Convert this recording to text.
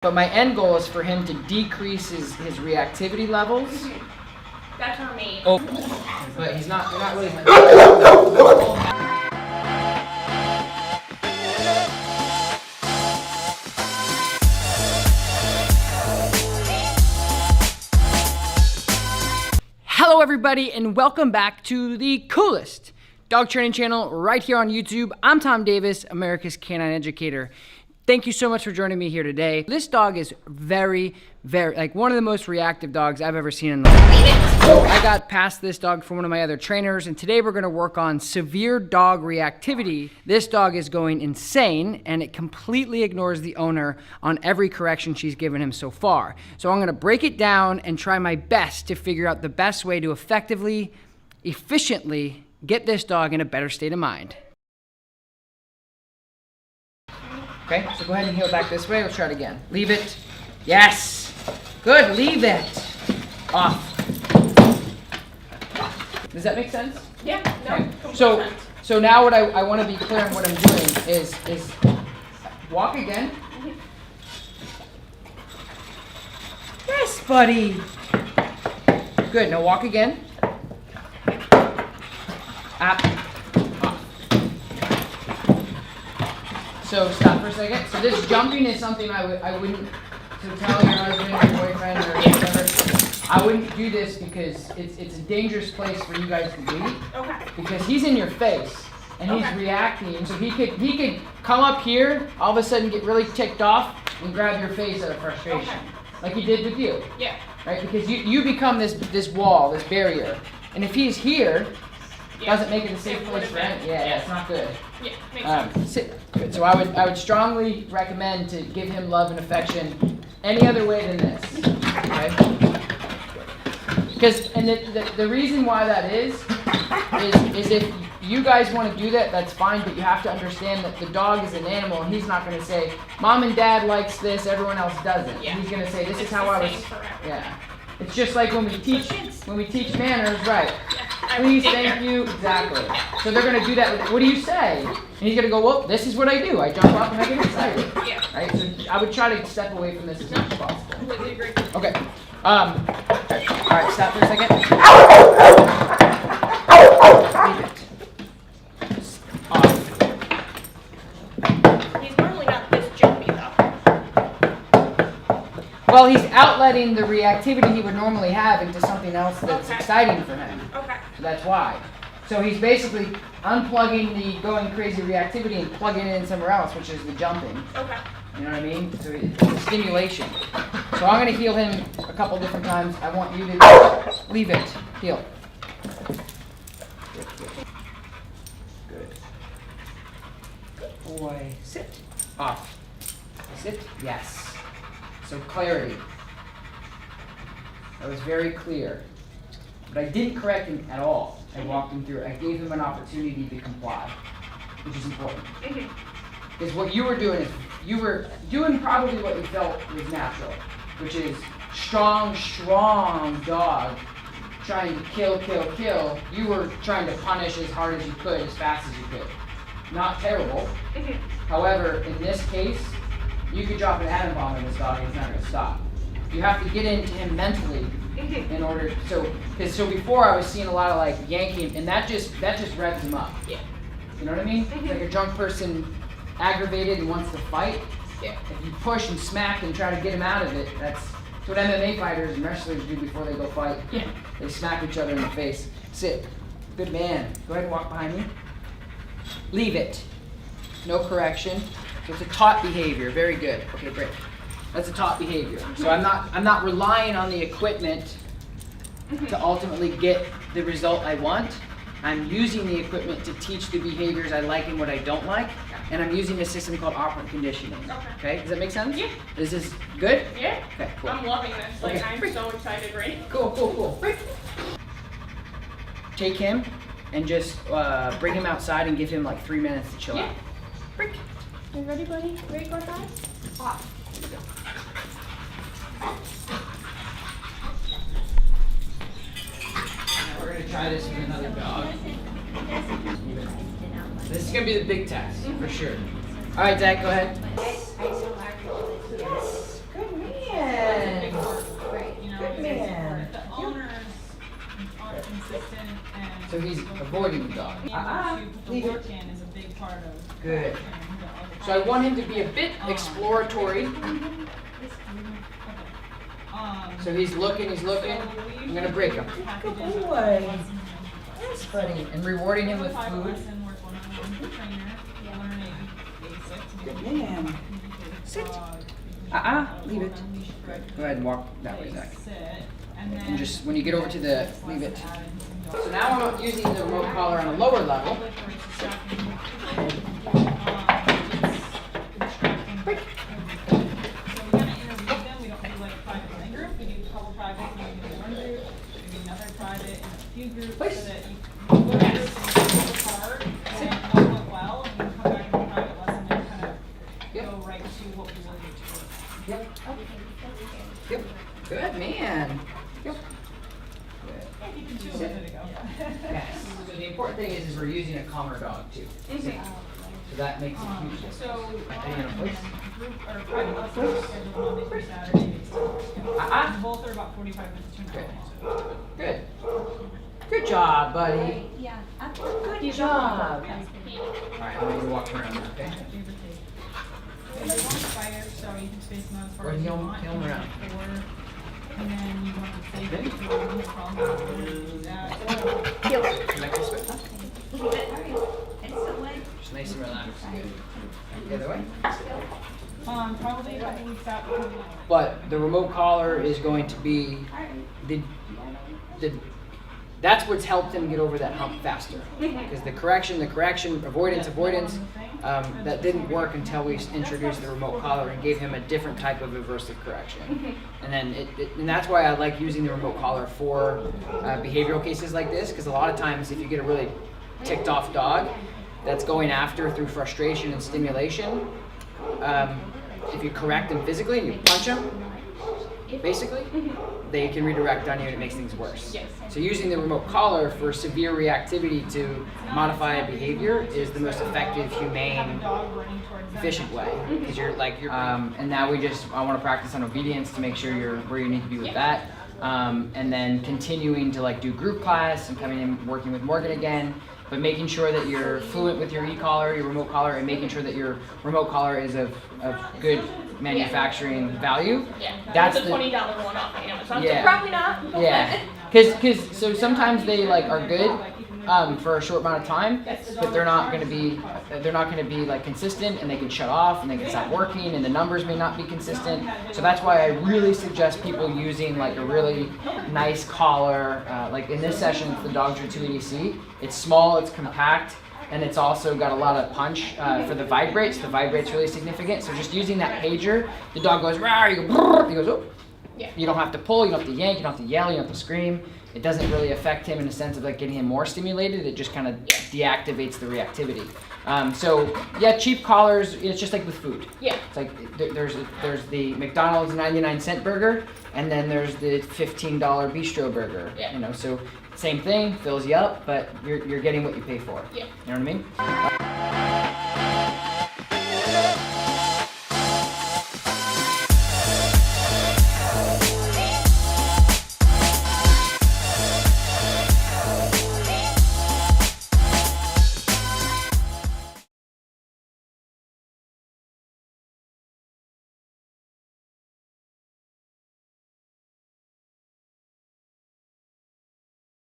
But my end goal is for him to decrease his reactivity levels. That's our main. Oh, but he's not really. Hello everybody and welcome back to the coolest dog training channel right here on YouTube. I'm Tom Davis, America's Canine Educator. Thank you so much for joining me here today. This dog is very, like one of the most reactive dogs I've ever seen in the life. So I got past this dog from one of my other trainers, and today we're gonna work on severe dog reactivity. This dog is going insane, and it completely ignores the owner on every correction she's given him so far. So I'm gonna break it down and try my best to figure out the best way to effectively, efficiently get this dog in a better state of mind. Okay, so go ahead and heel back this way. Let's try it again. Leave it. Yes. Good, leave it. Off. Does that make sense? Yeah, no. Okay. So now what I want to be clear on what I'm doing is walk again. Yes, buddy. Good, now walk again. Up. So stop for a second. So this jumping is something I wouldn't, so tell your husband or your boyfriend or whatever, I wouldn't do this because it's a dangerous place for you guys to be. Okay. Because he's in your face and he's reacting. So he could come up here, all of a sudden get really ticked off and grab your face out of frustration. Okay. Like he did with you. Yeah. Right? Because you become this wall, this barrier. And if he's here, doesn't make it a safe place for him. Yeah, it's not good. Yeah, makes sense. Good. So I would strongly recommend to give him love and affection any other way than this. Okay? Because the reason why that is if you guys want to do that, that's fine, but you have to understand that the dog is an animal and he's not going to say, Mom and Dad likes this, everyone else doesn't. Yeah. He's going to say, this is how I was. Yeah. It's just like when we teach manners, right? Please, thank you, exactly. So they're gonna do that. What do you say? And he's gonna go, well, this is what I do. I jump up and I get excited. Yeah. Right. So I would try to step away from this as much as possible. Completely agree. Okay. All right. Stop for a second. Leave it. Off. He's normally not this jumpy though. Well, he's outletting the reactivity he would normally have into something else that's exciting for him. Okay. So that's why. So he's basically unplugging the going crazy reactivity and plugging it in somewhere else, which is the jumping. Okay. You know what I mean? So it's a stimulation. So I'm going to heel him a couple different times. I want you to leave it. Heel. Good. Good boy. Sit. Off. Sit. Yes. So clarity. That was very clear. But I didn't correct him at all. I walked him through. I gave him an opportunity to comply, which is important. Because what you were doing is, you were doing probably what you felt was natural, which is strong dog trying to kill. You were trying to punish as hard as you could, as fast as you could. Not terrible. However, in this case, you could drop an atom bomb in this dog and he's not going to stop. You have to get into him mentally in order, so before I was seeing a lot of like yanking, and that just revs him up. Yeah. You know what I mean? It's like a drunk person aggravated and wants to fight. Yeah. If you push and smack and try to get him out of it, that's what MMA fighters and wrestlers do before they go fight. Yeah. They smack each other in the face. Sit. Good man. Go ahead and walk behind me. Leave it. No correction. So it's a taught behavior. Very good. Okay, great. That's a taught behavior. So I'm not relying on the equipment to ultimately get the result I want. I'm using the equipment to teach the behaviors I like and what I don't like, and I'm using a system called operant conditioning. Okay, does that make sense? Yeah. Is this good? Yeah. Okay, cool. I'm loving this. Like, I'm so excited, right? Cool. Take him and just bring him outside and give him like 3 minutes to chill out. Break. You ready, buddy? Ready to go outside? Off. We're going to try this with another dog. This is going to be the big test, for sure. All right, Dad, go ahead. Yes. So he's avoiding the dog. The work in is a big part of. Good. So I want him to be a bit exploratory. So he's looking. I'm gonna break him. Good boy. Yes, buddy. And rewarding him with food. Good man. Sit. Leave it. Go ahead and walk that way, Zach. And just when you get over to the, leave it. So now I'm using the remote collar on a lower level. Group so that you go to group and apart and what went well, and you come back in the private lesson and kind of go right to what we wanted to work. Yep. Good man. Yep. Yeah, you can choose a minute ago. Yes. So the important thing is we're using a calmer dog too. So that makes a huge difference. Group or private lessons scheduled Monday through Saturday. Both are about 45 minutes to an hour long. Good. Good job, buddy. Yeah. Good job. Alright, I'm going to walk around now, okay? They're on fire, so you can space them out as far Or as you heel want. him around. And then you want to save it for the problem. Connect this way. Just nice and relaxed. Good. The other way. Probably a couple weeks out. But the remote collar is going to be the that's what's helped him get over that hump faster. Because the correction, avoidance, that didn't work until we introduced the remote collar and gave him a different type of aversive correction. And then and that's why I like using the remote collar for behavioral cases like this. Because a lot of times, if you get a really ticked off dog that's going after through frustration and stimulation, if you correct them physically and you punch them, basically, they can redirect on you and it makes things worse. Yes. So using the remote collar for severe reactivity to modify a behavior is the most effective, humane, efficient way. Because and now I want to practice on obedience to make sure you're where you need to be with that. And then continuing to do group class and coming in working with Morgan again, but making sure that you're fluent with your e-collar, your remote collar, and making sure that your remote collar is of good manufacturing value. Yeah. That's the the $20 one off Amazon. Yeah. So probably not. Yeah, because so sometimes they are good for a short amount of time, but they're not going to be consistent, and they can shut off and they can stop working, and the numbers may not be consistent. So that's why I really suggest people using a really nice collar. Like in this session, it's the Dogger 280C. It's small, it's compact, and it's also got a lot of punch for the vibrates. The vibrate's really significant. So just using that pager, the dog goes rah, you go brrr, he goes oh. Yeah. You don't have to pull, you don't have to yank, you don't have to yell, you don't have to scream. It doesn't really affect him in the sense of getting him more stimulated. It just kind of deactivates the reactivity. So yeah, cheap collars. It's just like with food. Yeah. It's there's the McDonald's 99-cent burger, and then there's the $15 bistro burger. Yeah. So same thing, fills you up, but you're getting what you pay for. Yeah. You know what I mean?